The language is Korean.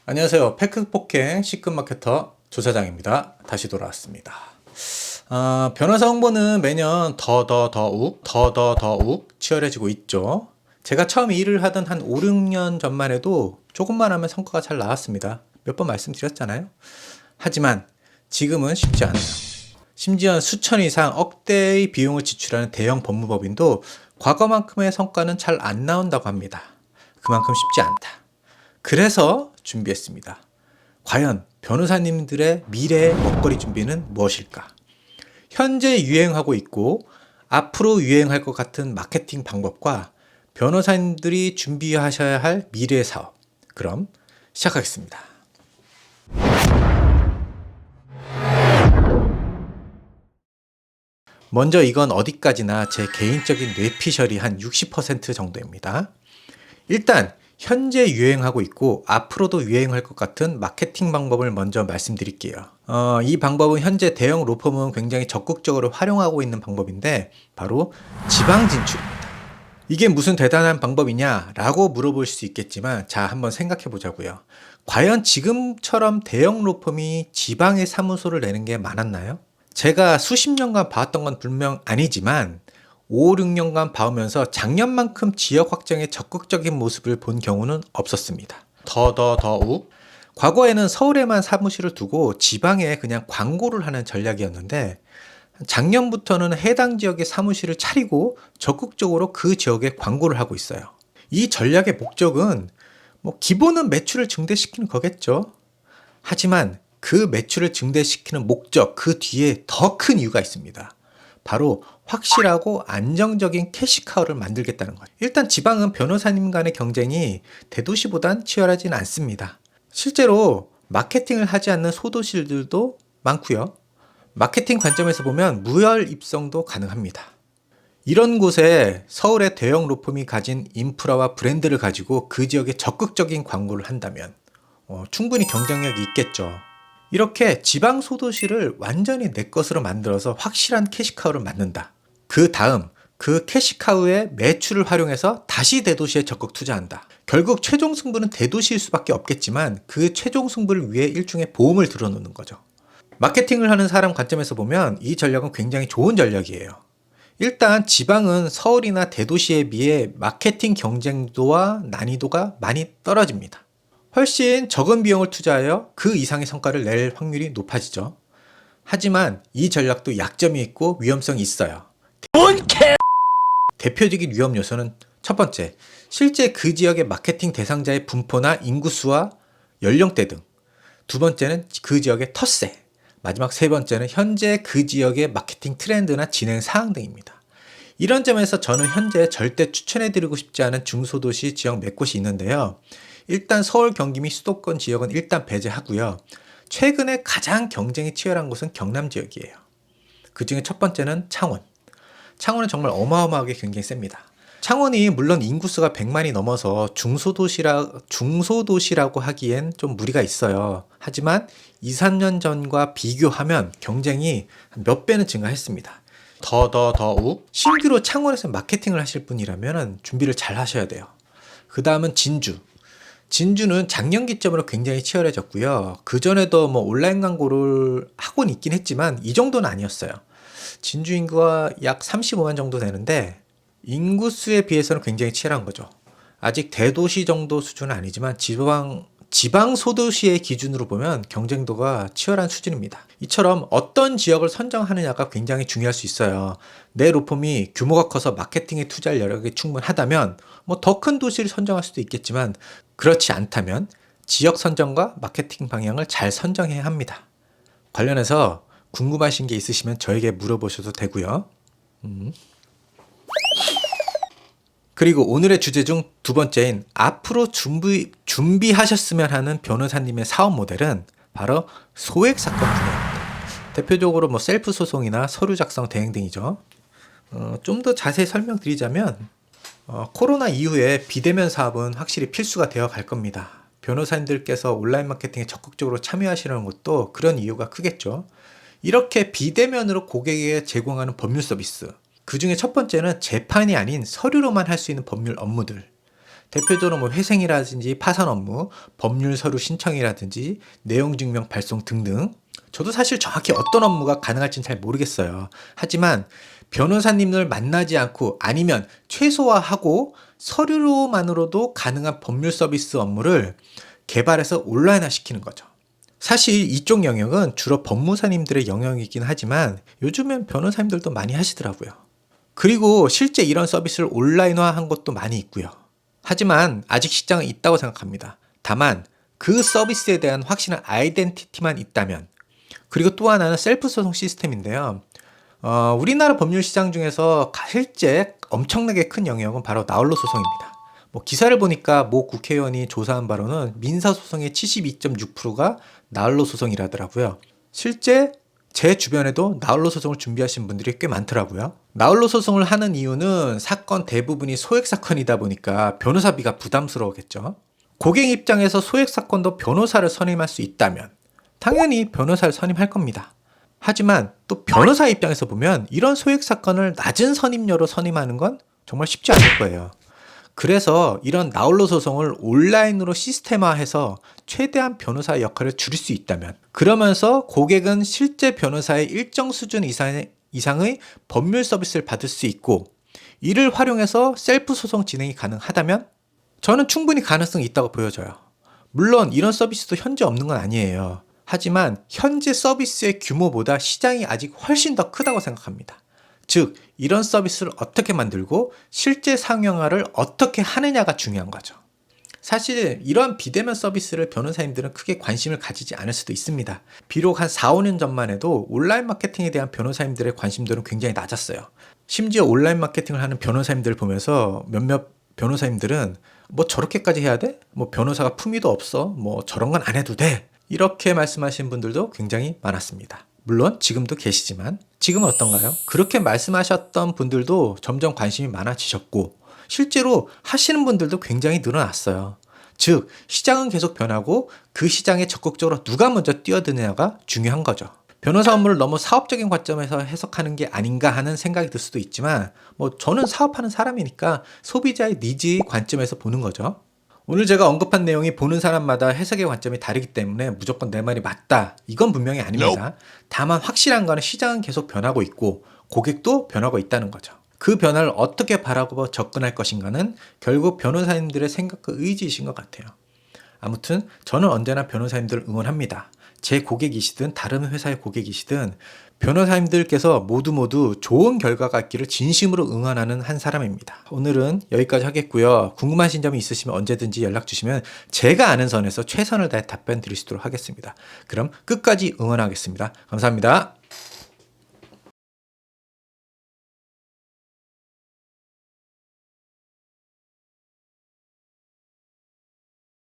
안녕하세요. 팩트폭행 시급마케터 조사장입니다. 다시 돌아왔습니다. 변호사 홍보는 매년 더욱 치열해지고 있죠. 제가 처음 일을 하던 한 5, 6년 전만 해도 조금만 하면 성과가 잘 나왔습니다. 몇 번 말씀드렸잖아요. 하지만 지금은 쉽지 않아요. 심지어 수천 이상 억대의 비용을 지출하는 대형 법무법인도 과거만큼의 성과는 잘 안 나온다고 합니다. 그만큼 쉽지 않다. 그래서 준비했습니다. 과연 변호사님들의 미래의 먹거리 준비는 무엇일까? 현재 유행하고 있고 앞으로 유행할 것 같은 마케팅 방법과 변호사님들이 준비하셔야 할 미래의 사업. 그럼 시작하겠습니다. 먼저 이건 어디까지나 제 개인적인 뇌피셜이 한 60% 정도입니다. 일단 현재 유행하고 있고 앞으로도 유행할 것 같은 마케팅 방법을 먼저 말씀드릴게요. 이 방법은 현재 대형 로펌은 굉장히 적극적으로 활용하고 있는 방법인데 바로 지방 진출입니다. 이게 무슨 대단한 방법이냐라고 물어볼 수 있겠지만 자, 한번 생각해 보자고요. 과연 지금처럼 대형 로펌이 지방에 사무소를 내는 게 많았나요? 제가 수십 년간 봐왔던 건 분명 아니지만 5, 6년간 봐오면서 작년만큼 지역 확장에 적극적인 모습을 본 경우는 없었습니다. 더욱 과거에는 서울에만 사무실을 두고 지방에 그냥 광고를 하는 전략이었는데 작년부터는 해당 지역에 사무실을 차리고 적극적으로 그 지역에 광고를 하고 있어요. 이 전략의 목적은 기본은 매출을 증대시키는 거겠죠. 하지만 그 매출을 증대시키는 목적, 그 뒤에 더 큰 이유가 있습니다. 바로 확실하고 안정적인 캐시카우를 만들겠다는 거예요. 일단 지방은 변호사님 간의 경쟁이 대도시보단 치열하진 않습니다. 실제로 마케팅을 하지 않는 소도시들도 많고요. 마케팅 관점에서 보면 무혈 입성도 가능합니다. 이런 곳에 서울의 대형 로펌이 가진 인프라와 브랜드를 가지고 그 지역에 적극적인 광고를 한다면 충분히 경쟁력이 있겠죠. 이렇게 지방 소도시를 완전히 내 것으로 만들어서 확실한 캐시카우를 만든다. 그 다음 그 캐시카우의 매출을 활용해서 다시 대도시에 적극 투자한다. 결국 최종 승부는 대도시일 수밖에 없겠지만 그 최종 승부를 위해 일종의 보험을 들어놓는 거죠. 마케팅을 하는 사람 관점에서 보면 이 전략은 굉장히 좋은 전략이에요. 일단 지방은 서울이나 대도시에 비해 마케팅 경쟁도와 난이도가 많이 떨어집니다. 훨씬 적은 비용을 투자하여 그 이상의 성과를 낼 확률이 높아지죠. 하지만 이 전략도 약점이 있고 위험성이 있어요. 대표적인 위험 요소는 첫 번째, 실제 그 지역의 마케팅 대상자의 분포나 인구수와 연령대 등. 두 번째는 그 지역의 텃세. 마지막 세 번째는 현재 그 지역의 마케팅 트렌드나 진행 사항 등입니다. 이런 점에서 저는 현재 절대 추천해드리고 싶지 않은 중소도시 지역 몇 곳이 있는데요. 일단 서울, 경기 및 수도권 지역은 일단 배제하고요. 최근에 가장 경쟁이 치열한 곳은 경남 지역이에요. 그 중에 첫 번째는 창원. 창원은 정말 어마어마하게 경쟁이 셉니다. 창원이 물론 인구수가 100만이 넘어서 중소도시라고 하기엔 좀 무리가 있어요. 하지만 2, 3년 전과 비교하면 경쟁이 몇 배는 증가했습니다. 더욱 신규로 창원에서 마케팅을 하실 분이라면 준비를 잘 하셔야 돼요. 그 다음은 진주. 진주는 작년 기점으로 굉장히 치열해졌고요. 그전에도 온라인 광고를 하곤 있긴 했지만 이 정도는 아니었어요. 진주 인구가 약 35만 정도 되는데 인구수에 비해서는 굉장히 치열한 거죠. 아직 대도시 정도 수준은 아니지만 지방 소도시의 기준으로 보면 경쟁도가 치열한 수준입니다. 이처럼 어떤 지역을 선정하느냐가 굉장히 중요할 수 있어요. 내 로펌이 규모가 커서 마케팅에 투자할 여력이 충분하다면 더 큰 도시를 선정할 수도 있겠지만 그렇지 않다면 지역 선정과 마케팅 방향을 잘 선정해야 합니다. 관련해서 궁금하신 게 있으시면 저에게 물어보셔도 되고요. 그리고 오늘의 주제 중 두 번째인 앞으로 준비하셨으면 하는 변호사님의 사업 모델은 바로 소액 사건 분야입니다. 대표적으로 셀프 소송이나 서류 작성 대행 등이죠. 좀 더 자세히 설명드리자면 코로나 이후에 비대면 사업은 확실히 필수가 되어 갈 겁니다. 변호사님들께서 온라인 마케팅에 적극적으로 참여하시는 것도 그런 이유가 크겠죠. 이렇게 비대면으로 고객에게 제공하는 법률 서비스. 그 중에 첫 번째는 재판이 아닌 서류로만 할 수 있는 법률 업무들. 대표적으로 뭐 회생이라든지 파산 업무, 법률 서류 신청이라든지 내용 증명 발송 등등. 저도 사실 정확히 어떤 업무가 가능할지는 잘 모르겠어요. 하지만 변호사님을 만나지 않고 아니면 최소화하고 서류로만으로도 가능한 법률 서비스 업무를 개발해서 온라인화 시키는 거죠. 사실 이쪽 영역은 주로 법무사님들의 영역이긴 하지만 요즘엔 변호사님들도 많이 하시더라고요. 그리고 실제 이런 서비스를 온라인화한 것도 많이 있고요. 하지만 아직 시장은 있다고 생각합니다. 다만 그 서비스에 대한 확실한 아이덴티티만 있다면, 그리고 또 하나는 셀프 소송 시스템인데요. 우리나라 법률 시장 중에서 실제 엄청나게 큰 영역은 바로 나홀로 소송입니다. 뭐 기사를 보니까 모 국회의원이 조사한 바로는 민사소송의 72.6%가 나홀로 소송이라더라고요. 실제 제 주변에도 나홀로 소송을 준비하신 분들이 꽤 많더라고요. 나홀로 소송을 하는 이유는 사건 대부분이 소액 사건이다 보니까 변호사비가 부담스러우겠죠. 고객 입장에서 소액 사건도 변호사를 선임할 수 있다면 당연히 변호사를 선임할 겁니다. 하지만 또 변호사 입장에서 보면 이런 소액 사건을 낮은 선임료로 선임하는 건 정말 쉽지 않을 거예요. 그래서 이런 나홀로 소송을 온라인으로 시스템화해서 최대한 변호사의 역할을 줄일 수 있다면, 그러면서 고객은 실제 변호사의 일정 수준 이상의 법률 서비스를 받을 수 있고, 이를 활용해서 셀프 소송 진행이 가능하다면 저는 충분히 가능성이 있다고 보여져요. 물론 이런 서비스도 현재 없는 건 아니에요. 하지만 현재 서비스의 규모보다 시장이 아직 훨씬 더 크다고 생각합니다. 즉, 이런 서비스를 어떻게 만들고 실제 상용화를 어떻게 하느냐가 중요한 거죠. 사실 이런 비대면 서비스를 변호사님들은 크게 관심을 가지지 않을 수도 있습니다. 비록 한 4, 5년 전만 해도 온라인 마케팅에 대한 변호사님들의 관심도는 굉장히 낮았어요. 심지어 온라인 마케팅을 하는 변호사님들을 보면서 몇몇 변호사님들은 뭐 저렇게까지 해야 돼? 뭐 변호사가 품위도 없어? 뭐 저런 건 안 해도 돼? 이렇게 말씀하시는 분들도 굉장히 많았습니다. 물론 지금도 계시지만 지금은 어떤가요? 그렇게 말씀하셨던 분들도 점점 관심이 많아지셨고 실제로 하시는 분들도 굉장히 늘어났어요. 즉, 시장은 계속 변하고 그 시장에 적극적으로 누가 먼저 뛰어드느냐가 중요한 거죠. 변호사 업무를 너무 사업적인 관점에서 해석하는 게 아닌가 하는 생각이 들 수도 있지만 뭐 저는 사업하는 사람이니까 소비자의 니즈의 관점에서 보는 거죠. 오늘 제가 언급한 내용이 보는 사람마다 해석의 관점이 다르기 때문에 무조건 내 말이 맞다, 이건 분명히 아닙니다. 다만 확실한 거는 시장은 계속 변하고 있고 고객도 변하고 있다는 거죠. 그 변화를 어떻게 바라보고 접근할 것인가는 결국 변호사님들의 생각과 의지이신 것 같아요. 아무튼 저는 언제나 변호사님들을 응원합니다. 제 고객이시든 다른 회사의 고객이시든 변호사님들께서 모두 좋은 결과가 있기를 진심으로 응원하는 한 사람입니다. 오늘은 여기까지 하겠고요. 궁금하신 점이 있으시면 언제든지 연락 주시면 제가 아는 선에서 최선을 다해 답변 드릴 수 있도록 하겠습니다. 그럼 끝까지 응원하겠습니다. 감사합니다.